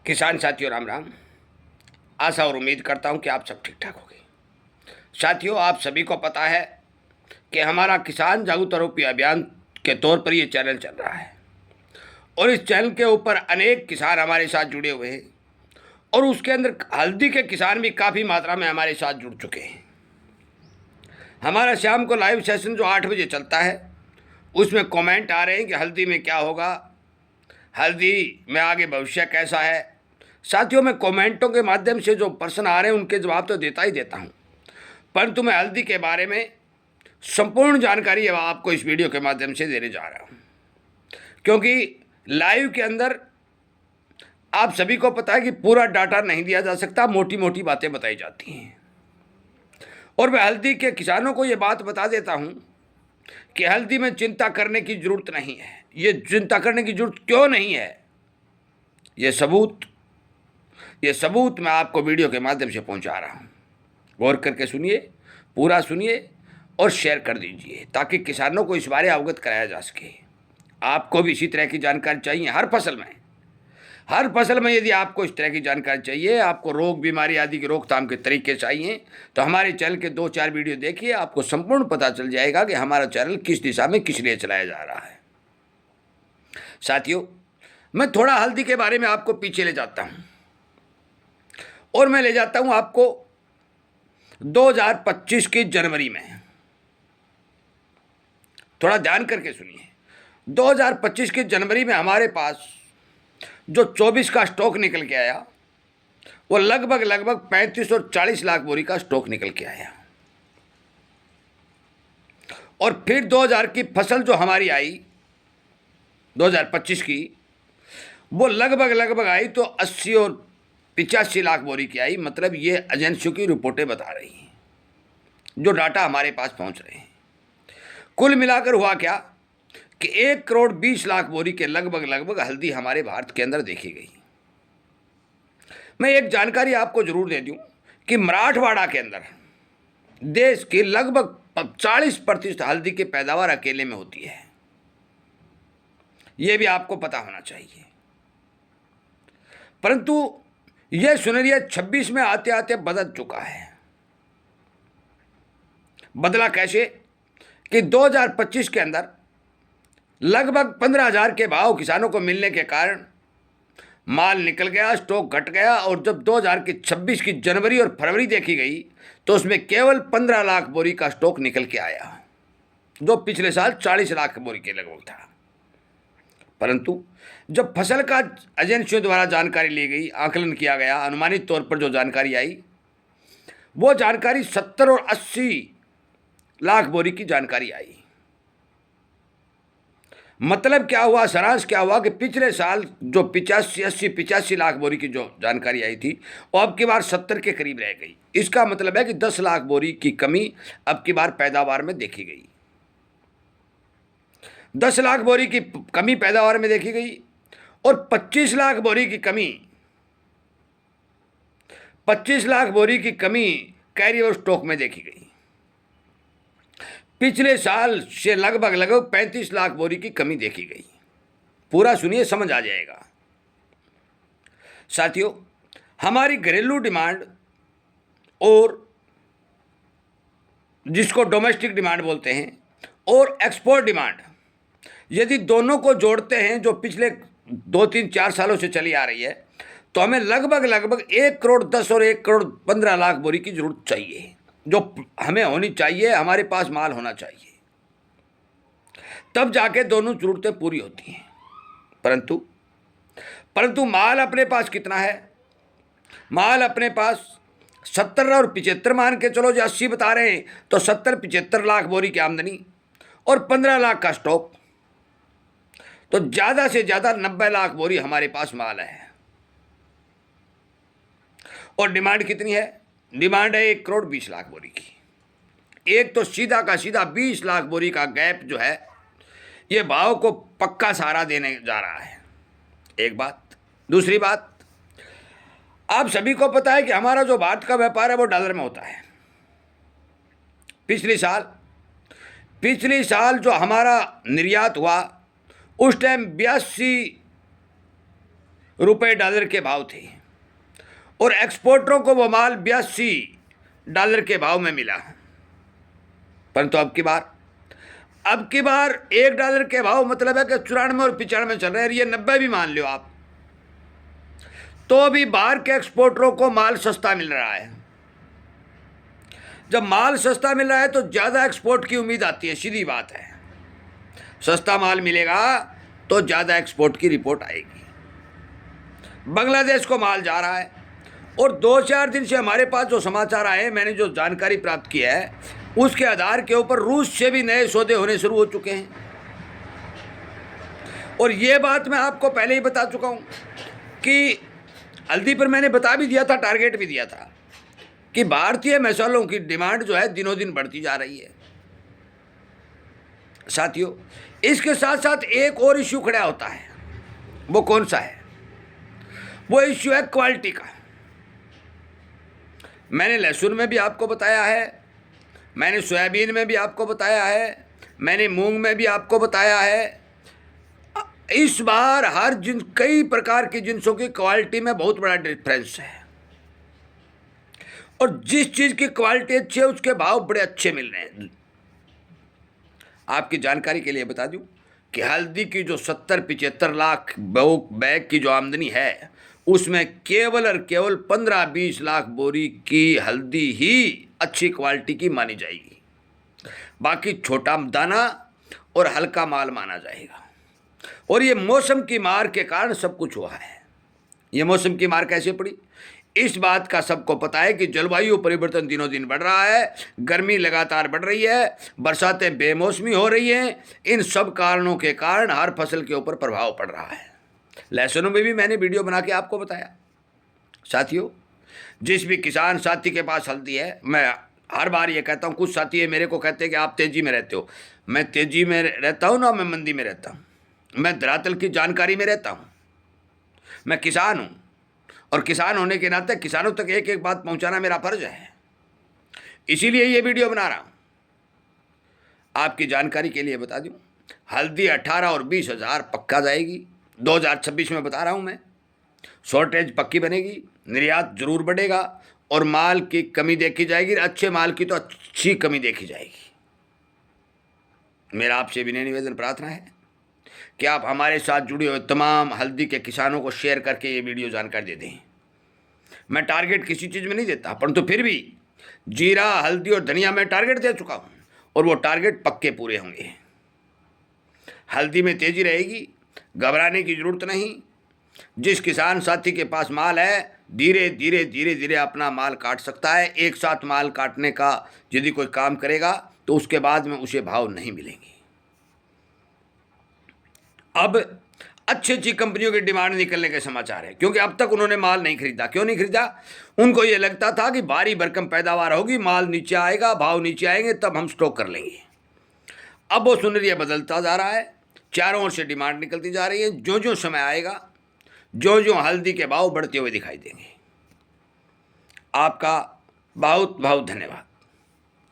किसान साथियों राम राम। आशा और उम्मीद करता हूं कि आप सब ठीक ठाक होंगे। साथियों, आप सभी को पता है कि हमारा किसान जागरूकता रूपी अभियान के तौर पर ये चैनल चल रहा है और इस चैनल के ऊपर अनेक किसान हमारे साथ जुड़े हुए हैं और उसके अंदर हल्दी के किसान भी काफ़ी मात्रा में हमारे साथ जुड़ चुके हैं। हमारा शाम को लाइव सेशन जो 8 बजे चलता है उसमें कमेंट आ रहे हैं कि हल्दी में क्या होगा, हल्दी में आगे भविष्य कैसा है। साथियों, मैं कमेंटों के माध्यम से जो प्रश्न आ रहे हैं उनके जवाब तो देता ही देता हूं, परंतु मैं हल्दी के बारे में संपूर्ण जानकारी अब आपको इस वीडियो के माध्यम से देने जा रहा हूं, क्योंकि लाइव के अंदर आप सभी को पता है कि पूरा डाटा नहीं दिया जा सकता, मोटी मोटी बातें बताई जाती हैं। और मैं हल्दी के किसानों को ये बात बता देता हूं कि हल्दी में चिंता करने की जरूरत नहीं है। ये चिंता करने की जरूरत क्यों नहीं है, ये सबूत मैं आपको वीडियो के माध्यम से पहुंचा रहा हूं। गौर करके सुनिए, पूरा सुनिए और शेयर कर दीजिए ताकि किसानों को इस बारे अवगत कराया जा सके। आपको भी इसी तरह की जानकारी चाहिए हर फसल में यदि आपको इस तरह की जानकारी चाहिए, आपको रोग बीमारी आदि की रोकथाम के तरीके चाहिए, तो हमारे चैनल के 2-4 वीडियो देखिए, आपको संपूर्ण पता चल जाएगा कि हमारा चैनल किस दिशा में किस लिए चलाया जा रहा है। साथियों, मैं थोड़ा हल्दी के बारे में आपको पीछे ले जाता हूं और मैं ले जाता हूं आपको 2025 की जनवरी में। थोड़ा ध्यान करके सुनिए। 2025 की जनवरी में हमारे पास जो 24 का स्टॉक निकल के आया वो लगभग 35 और 40 लाख बोरी का स्टॉक निकल के आया। और फिर 2000 की फसल जो हमारी आई 2025 की, वो लगभग आई तो 80 और 85 लाख बोरी की आई। मतलब ये एजेंसियों की रिपोर्टें बता रही हैं, जो डाटा हमारे पास पहुंच रहे हैं। कुल मिलाकर हुआ क्या कि 1 करोड़ 20 लाख बोरी के लगभग हल्दी हमारे भारत के अंदर देखी गई। मैं एक जानकारी आपको जरूर दे दूं कि मराठवाड़ा के अंदर देश की लगभग 40% हल्दी की पैदावार अकेले में होती है। यह भी आपको पता होना चाहिए। परंतु यह सुनहरिया 26 में आते आते बदल चुका है। बदला कैसे कि 2025 के अंदर लगभग 15,000 के भाव किसानों को मिलने के कारण माल निकल गया, स्टॉक घट गया। और जब 2026 की जनवरी और फरवरी देखी गई तो उसमें केवल 15 लाख बोरी का स्टॉक निकल के आया, जो पिछले साल 40 लाख बोरी के लगभग था। परंतु जब फसल का एजेंसियों द्वारा जानकारी ली गई, आकलन किया गया, अनुमानित तौर पर जो जानकारी आई वो जानकारी 70 और 80 लाख बोरी की जानकारी आई। मतलब क्या हुआ, सारांश क्या हुआ कि पिछले साल जो 85 लाख बोरी की जो जानकारी आई थी वो अब की बार 70 के करीब रह गई। इसका मतलब है कि 10 लाख बोरी की कमी अब की बार पैदावार में देखी गई। 10 लाख बोरी की कमी पैदावार में देखी गई और 25 लाख बोरी की कमी कैरी और स्टॉक में देखी गई। पिछले साल से लगभग 35 लाख बोरी की कमी देखी गई। पूरा सुनिए, समझ आ जाएगा। साथियों, हमारी घरेलू डिमांड और जिसको डोमेस्टिक डिमांड बोलते हैं और एक्सपोर्ट डिमांड, यदि दोनों को जोड़ते हैं जो पिछले 2-3-4 सालों से चली आ रही है, तो हमें लगभग 1 करोड़ 10 और 1 करोड़ 15 लाख बोरी की जरूरत चाहिए, जो हमें होनी चाहिए। हमारे पास माल होना चाहिए, तब जाके दोनों जरूरतें पूरी होती हैं। परंतु माल अपने पास कितना है? माल अपने पास 70 और 75 मान के चलो, जो 80 बता रहे हैं, तो 70-75 लाख बोरी की आमदनी और 15 लाख का स्टॉक, तो ज़्यादा से ज़्यादा 90 लाख बोरी हमारे पास माल है। और डिमांड कितनी है? डिमांड है 1 करोड़ 20 लाख बोरी की। एक तो सीधा का सीधा 20 लाख बोरी का गैप जो है, ये भाव को पक्का सहारा देने जा रहा है। एक बात। दूसरी बात, आप सभी को पता है कि हमारा जो भारत का व्यापार है वो डॉलर में होता है। पिछले साल जो हमारा निर्यात हुआ उस टाइम 82 रुपए डॉलर के भाव थे और एक्सपोर्टरों को वो माल $82 के भाव में मिला। परंतु अब की बार $1 के भाव मतलब है कि 94 और 95 चल रहे हैं, ये 90 भी मान लो आप, तो भी बाहर के एक्सपोर्टरों को माल सस्ता मिल रहा है। जब माल सस्ता मिल रहा है तो ज़्यादा एक्सपोर्ट की उम्मीद आती है, सीधी बात है। सस्ता माल मिलेगा तो ज़्यादा एक्सपोर्ट की रिपोर्ट आएगी। बांग्लादेश को माल जा रहा है और 2-4 दिन से हमारे पास जो समाचार आए, मैंने जो जानकारी प्राप्त की है, उसके आधार के ऊपर रूस से भी नए सौदे होने शुरू हो चुके हैं। और ये बात मैं आपको पहले ही बता चुका हूँ कि हल्दी पर मैंने बता भी दिया था, टारगेट भी दिया था कि भारतीय मसालों की डिमांड जो है दिनों दिन बढ़ती जा रही है। साथियों, इसके साथ साथ एक और इश्यू खड़ा होता है। वो कौन सा है? वो इश्यू है क्वालिटी का। मैंने लहसुन में भी आपको बताया है, मैंने सोयाबीन में भी आपको बताया है, मैंने मूंग में भी आपको बताया है। इस बार कई प्रकार की जिंसों की क्वालिटी में बहुत बड़ा डिफरेंस है और जिस चीज़ की क्वालिटी अच्छी है उसके भाव बड़े अच्छे मिल रहे हैं। आपकी जानकारी के लिए बता दूं कि हल्दी की जो 70-75 लाख बैग की जो आमदनी है, उसमें केवल और केवल 15-20 लाख बोरी की हल्दी ही अच्छी क्वालिटी की मानी जाएगी। बाकी छोटा दाना और हल्का माल माना जाएगा। और ये मौसम की मार के कारण सब कुछ हुआ है। ये मौसम की मार कैसे पड़ी? इस बात का सबको पता है कि जलवायु परिवर्तन दिनों दिन बढ़ रहा है, गर्मी लगातार बढ़ रही है, बरसातें बेमौसमी हो रही हैं। इन सब कारणों के कारण हर फसल के ऊपर प्रभाव पड़ रहा है। लहसुन में भी मैंने वीडियो बना के आपको बताया। साथियों, जिस भी किसान साथी के पास हल्दी है, मैं हर बार ये कहता हूँ, कुछ साथी मेरे को कहते हैं कि आप तेज़ी में रहते हो। मैं तेज़ी में रहता हूँ ना, मैं मंदी में रहता हूँ, मैं धरातल की जानकारी में रहता हूँ। मैं किसान हूँ और किसान होने के नाते किसानों तक एक एक बात पहुँचाना मेरा फर्ज है, इसीलिए ये वीडियो बना रहा हूँ। आपकी जानकारी के लिए बता दूँ, हल्दी 18 और 20 हज़ार पक्का जाएगी 2026 में, बता रहा हूँ मैं। शॉर्टेज पक्की बनेगी, निर्यात जरूर बढ़ेगा और माल की कमी देखी जाएगी। अच्छे माल की तो अच्छी कमी देखी जाएगी। मेरा आपसे विनय निवेदन प्रार्थना है कि आप हमारे साथ जुड़े हुए तमाम हल्दी के किसानों को शेयर करके ये वीडियो जानकारी दे दें। मैं टारगेट किसी चीज़ में नहीं देता, परंतु फिर भी जीरा, हल्दी और धनिया में टारगेट दे चुका हूँ और वो टारगेट पक्के पूरे होंगे। हल्दी में तेज़ी रहेगी, घबराने की ज़रूरत नहीं। जिस किसान साथी के पास माल है, धीरे धीरे अपना माल काट सकता है। एक साथ माल काटने का यदि कोई काम करेगा तो उसके बाद में उसे भाव नहीं मिलेंगे। अब अच्छी कंपनियों की डिमांड निकलने के समाचार है, क्योंकि अब तक उन्होंने माल नहीं खरीदा। क्यों नहीं खरीदा? उनको ये लगता था कि भारी भरकम पैदावार होगी, माल नीचे आएगा, भाव नीचे आएंगे, तब हम स्टॉक कर लेंगे। अब वो सुनरिया बदलता जा रहा है, चारों ओर से डिमांड निकलती जा रही है। जो जो समय आएगा, जो हल्दी के भाव बढ़ते हुए दिखाई देंगे। आपका बहुत बहुत धन्यवाद।